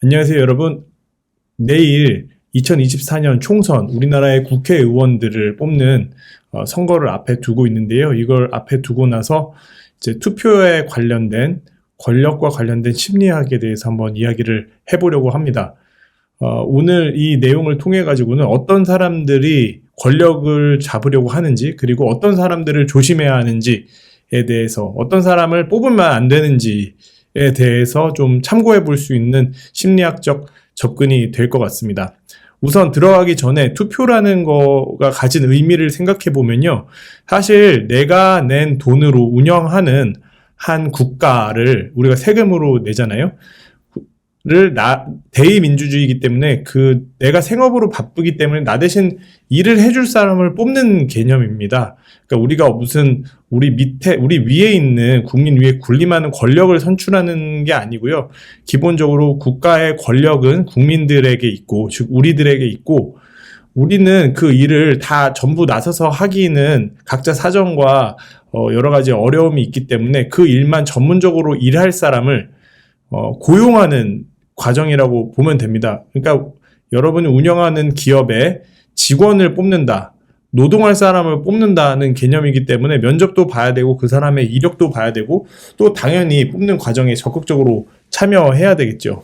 안녕하세요, 여러분. 내일 2024년 총선 우리나라의 국회의원들을 뽑는 선거를 앞에 두고 있는데요. 이걸 앞에 두고 나서 이제 투표에 관련된 권력과 관련된 심리학에 대해서 한번 이야기를 해보려고 합니다. 오늘 이 내용을 통해 가지고는 어떤 사람들이 권력을 잡으려고 하는지, 그리고 어떤 사람들을 조심해야 하는지에 대해서, 어떤 사람을 뽑으면 안 되는지에 대해서 좀 참고해 볼 수 있는 심리학적 접근이 될 것 같습니다. 우선 들어가기 전에 투표라는 거가 가진 의미를 생각해 보면요. 사실 내가 낸 돈으로 운영하는 한 국가를 우리가 세금으로 내잖아요. 대의민주주의이기 때문에 내가 생업으로 바쁘기 때문에 나 대신 일을 해줄 사람을 뽑는 개념입니다. 그러니까 우리가 무슨 우리 위에 있는 국민 위에 군림하는 권력을 선출하는 게 아니고요. 기본적으로 국가의 권력은 국민들에게 있고, 즉 우리들에게 있고, 우리는 그 일을 다 전부 나서서 하기는 각자 사정과 여러 가지 어려움이 있기 때문에 그 일만 전문적으로 일할 사람을 고용하는 과정이라고 보면 됩니다. 그러니까 여러분이 운영하는 기업에 직원을 뽑는다, 노동할 사람을 뽑는다는 개념이기 때문에 면접도 봐야 되고 그 사람의 이력도 봐야 되고 또 당연히 뽑는 과정에 적극적으로 참여해야 되겠죠.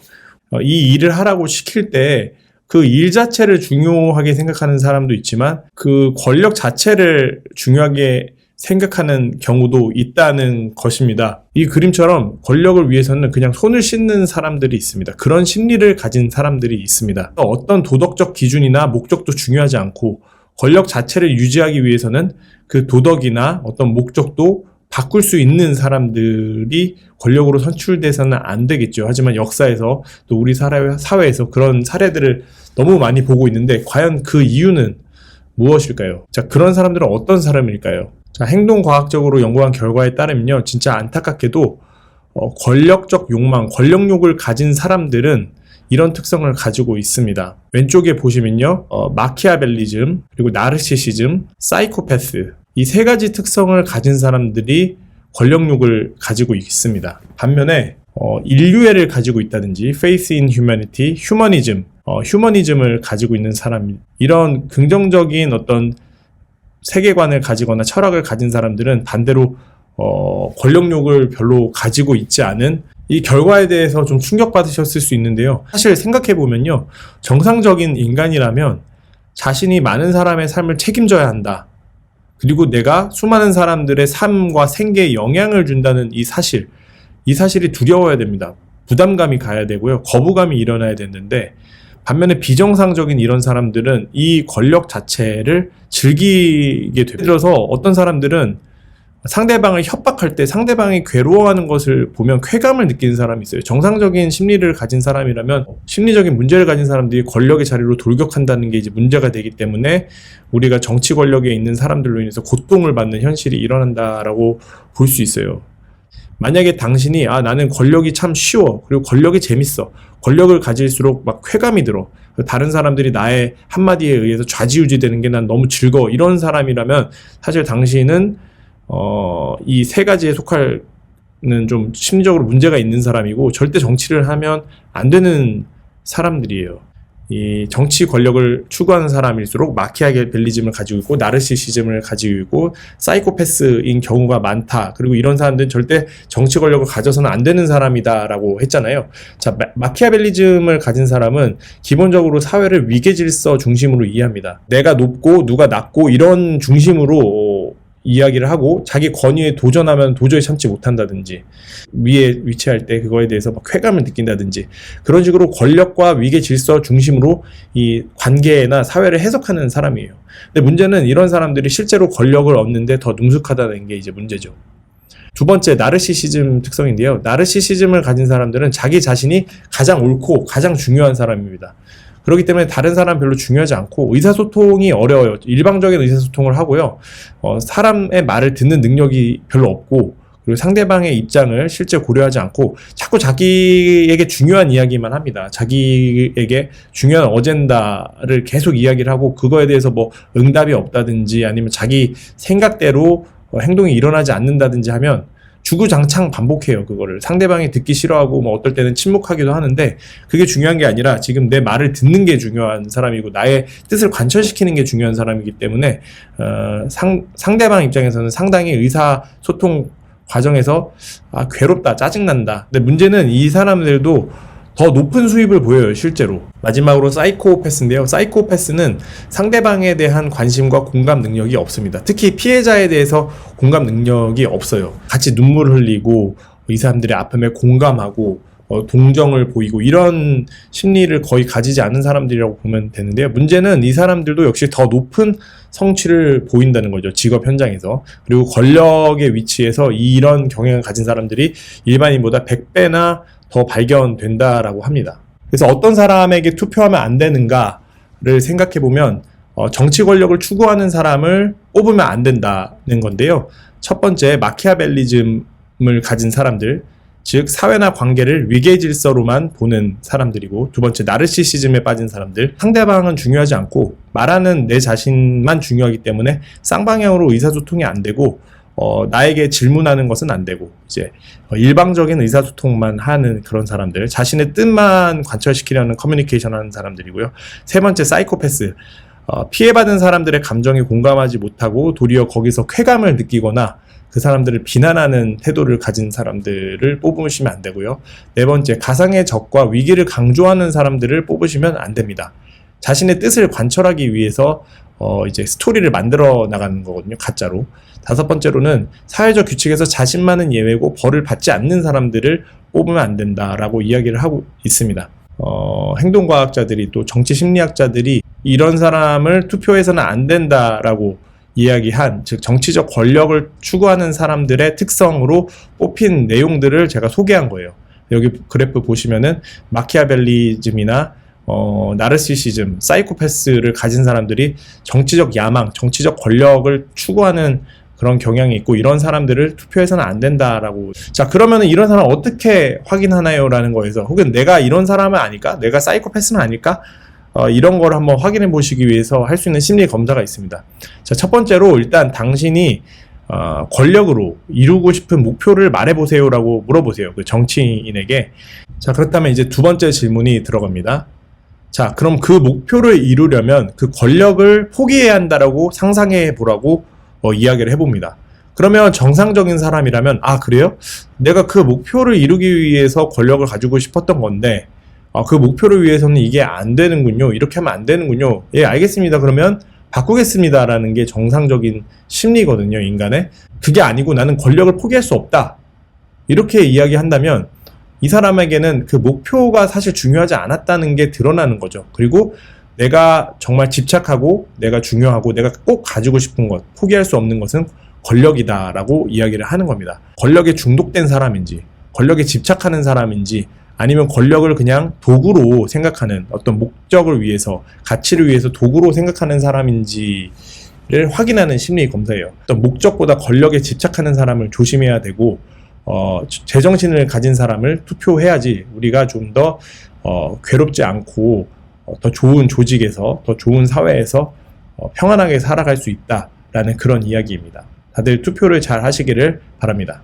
이 일을 하라고 시킬 때 그 일 자체를 중요하게 생각하는 사람도 있지만 그 권력 자체를 중요하게 생각하는 경우도 있다는 것입니다. 이 그림처럼 권력을 위해서는 그냥 손을 씻는 사람들이 있습니다. 그런 심리를 가진 사람들이 있습니다. 어떤 도덕적 기준이나 목적도 중요하지 않고 권력 자체를 유지하기 위해서는 그 도덕이나 어떤 목적도 바꿀 수 있는 사람들이 권력으로 선출돼서는 안 되겠죠. 하지만 역사에서 또 우리 사회에서 그런 사례들을 너무 많이 보고 있는데 과연 그 이유는 무엇일까요? 자, 그런 사람들은 어떤 사람일까요? 자, 행동과학적으로 연구한 결과에 따르면요, 진짜 안타깝게도 권력적 욕망, 권력욕을 가진 사람들은 이런 특성을 가지고 있습니다. 왼쪽에 보시면요, 마키아벨리즘, 그리고 나르시시즘, 사이코패스, 이 세 가지 특성을 가진 사람들이 권력욕을 가지고 있습니다. 반면에 인류애를 가지고 있다든지 faith in humanity, 휴머니즘을 가지고 있는 사람, 이런 긍정적인 어떤 세계관을 가지거나 철학을 가진 사람들은 반대로 권력욕을 별로 가지고 있지 않은, 이 결과에 대해서 좀 충격받으셨을 수 있는데요. 사실 생각해보면요, 정상적인 인간이라면 자신이 많은 사람의 삶을 책임져야 한다, 그리고 내가 수많은 사람들의 삶과 생계에 영향을 준다는 이 사실이 두려워야 됩니다. 부담감이 가야 되고요, 거부감이 일어나야 되는데, 반면에 비정상적인 이런 사람들은 이 권력 자체를 즐기게 됩니다. 예를 들어서 어떤 사람들은 상대방을 협박할 때 상대방이 괴로워하는 것을 보면 쾌감을 느끼는 사람이 있어요. 정상적인 심리를 가진 사람이라면, 심리적인 문제를 가진 사람들이 권력의 자리로 돌격한다는 게 이제 문제가 되기 때문에 우리가 정치 권력에 있는 사람들로 인해서 고통을 받는 현실이 일어난다라고 볼 수 있어요. 만약에 당신이 나는 권력이 참 쉬워, 그리고 권력이 재밌어, 권력을 가질수록 막 쾌감이 들어, 다른 사람들이 나의 한마디에 의해서 좌지우지 되는 게 난 너무 즐거워, 이런 사람이라면 사실 당신은 이 세 가지에 속하는 좀 심리적으로 문제가 있는 사람이고, 절대 정치를 하면 안 되는 사람들이에요. 이 정치 권력을 추구하는 사람일수록 마키아벨리즘을 가지고 있고 나르시시즘을 가지고 있고 사이코패스인 경우가 많다. 그리고 이런 사람들은 절대 정치 권력을 가져서는 안 되는 사람이다라고 했잖아요. 자, 마키아벨리즘을 가진 사람은 기본적으로 사회를 위계질서 중심으로 이해합니다. 내가 높고 누가 낮고 이런 중심으로 이야기를 하고, 자기 권위에 도전하면 도저히 참지 못한다든지, 위에 위치할 때 그거에 대해서 막 쾌감을 느낀다든지, 그런 식으로 권력과 위계 질서 중심으로 이 관계나 사회를 해석하는 사람이에요. 근데 문제는 이런 사람들이 실제로 권력을 얻는데 더 능숙하다는 게 이제 문제죠. 두 번째, 나르시시즘 특성인데요. 나르시시즘을 가진 사람들은 자기 자신이 가장 옳고 가장 중요한 사람입니다. 그렇기 때문에 다른 사람 별로 중요하지 않고 의사소통이 어려워요. 일방적인 의사소통을 하고요, 사람의 말을 듣는 능력이 별로 없고, 그리고 상대방의 입장을 실제 고려하지 않고 자꾸 자기에게 중요한 이야기만 합니다. 자기에게 중요한 어젠다를 계속 이야기를 하고, 그거에 대해서 뭐 응답이 없다든지 아니면 자기 생각대로 행동이 일어나지 않는다든지 하면 주구장창 반복해요. 그거를 상대방이 듣기 싫어하고 뭐 어떨 때는 침묵하기도 하는데, 그게 중요한 게 아니라 지금 내 말을 듣는 게 중요한 사람이고 나의 뜻을 관철시키는 게 중요한 사람이기 때문에 상대방 입장에서는 상당히 의사소통 과정에서 괴롭다, 짜증난다. 근데 문제는 이 사람들도 더 높은 수입을 보여요, 실제로. 마지막으로 사이코패스인데요. 사이코패스는 상대방에 대한 관심과 공감 능력이 없습니다. 특히 피해자에 대해서 공감 능력이 없어요. 같이 눈물 흘리고 이 사람들의 아픔에 공감하고 동정을 보이고 이런 심리를 거의 가지지 않은 사람들이라고 보면 되는데요. 문제는 이 사람들도 역시 더 높은 성취를 보인다는 거죠. 직업 현장에서. 그리고 권력의 위치에서 이런 경향을 가진 사람들이 일반인보다 100배나 더 발견된다라고 합니다. 그래서 어떤 사람에게 투표하면 안 되는가를 생각해보면 정치 권력을 추구하는 사람을 뽑으면 안 된다는 건데요. 첫 번째, 마키아벨리즘을 가진 사람들, 즉 사회나 관계를 위계 질서로만 보는 사람들이고, 두 번째, 나르시시즘에 빠진 사람들, 상대방은 중요하지 않고 말하는 내 자신만 중요하기 때문에 쌍방향으로 의사소통이 안 되고 나에게 질문하는 것은 안 되고 이제 일방적인 의사소통만 하는 그런 사람들, 자신의 뜻만 관철시키려는 커뮤니케이션 하는 사람들이고요. 세 번째, 사이코패스, 피해받은 사람들의 감정에 공감하지 못하고 도리어 거기서 쾌감을 느끼거나 그 사람들을 비난하는 태도를 가진 사람들을 뽑으시면 안 되고요. 네 번째, 가상의 적과 위기를 강조하는 사람들을 뽑으시면 안 됩니다. 자신의 뜻을 관철하기 위해서 이제 스토리를 만들어 나가는 거거든요, 가짜로. 다섯 번째로는 사회적 규칙에서 자신만은 예외고 벌을 받지 않는 사람들을 뽑으면 안 된다라고 이야기를 하고 있습니다. 행동과학자들이 또 정치심리학자들이 이런 사람을 투표해서는 안 된다라고 이야기한, 즉 정치적 권력을 추구하는 사람들의 특성으로 뽑힌 내용들을 제가 소개한 거예요. 여기 그래프 보시면은 마키아벨리즘이나 나르시시즘, 사이코패스를 가진 사람들이 정치적 야망, 정치적 권력을 추구하는 그런 경향이 있고, 이런 사람들을 투표해서는 안 된다라고. 자, 그러면은 이런 사람 어떻게 확인하나요? 라는 거에서, 혹은 내가 이런 사람은 아닐까? 내가 사이코패스는 아닐까? 이런 걸 한번 확인해 보시기 위해서 할 수 있는 심리 검사가 있습니다. 자, 첫 번째로 일단 당신이 권력으로 이루고 싶은 목표를 말해보세요 라고 물어보세요, 그 정치인에게. 자, 그렇다면 이제 두 번째 질문이 들어갑니다. 자, 그럼 그 목표를 이루려면 그 권력을 포기해야 한다라고 상상해 보라고 이야기를 해봅니다. 그러면 정상적인 사람이라면, 그래요? 내가 그 목표를 이루기 위해서 권력을 가지고 싶었던 건데 그 목표를 위해서는 이게 안 되는군요. 이렇게 하면 안 되는군요. 예, 알겠습니다. 그러면 바꾸겠습니다. 라는 게 정상적인 심리거든요, 인간의. 그게 아니고 나는 권력을 포기할 수 없다, 이렇게 이야기한다면 이 사람에게는 그 목표가 사실 중요하지 않았다는 게 드러나는 거죠. 그리고 내가 정말 집착하고 내가 중요하고 내가 꼭 가지고 싶은 것, 포기할 수 없는 것은 권력이다 라고 이야기를 하는 겁니다. 권력에 중독된 사람인지, 권력에 집착하는 사람인지, 아니면 권력을 그냥 도구로 생각하는, 어떤 목적을 위해서, 가치를 위해서 도구로 생각하는 사람인지를 확인하는 심리 검사예요. 어떤 목적보다 권력에 집착하는 사람을 조심해야 되고, 제정신을 가진 사람을 투표해야지 우리가 좀 더 괴롭지 않고 더 좋은 조직에서, 더 좋은 사회에서 평안하게 살아갈 수 있다라는 그런 이야기입니다. 다들 투표를 잘 하시기를 바랍니다.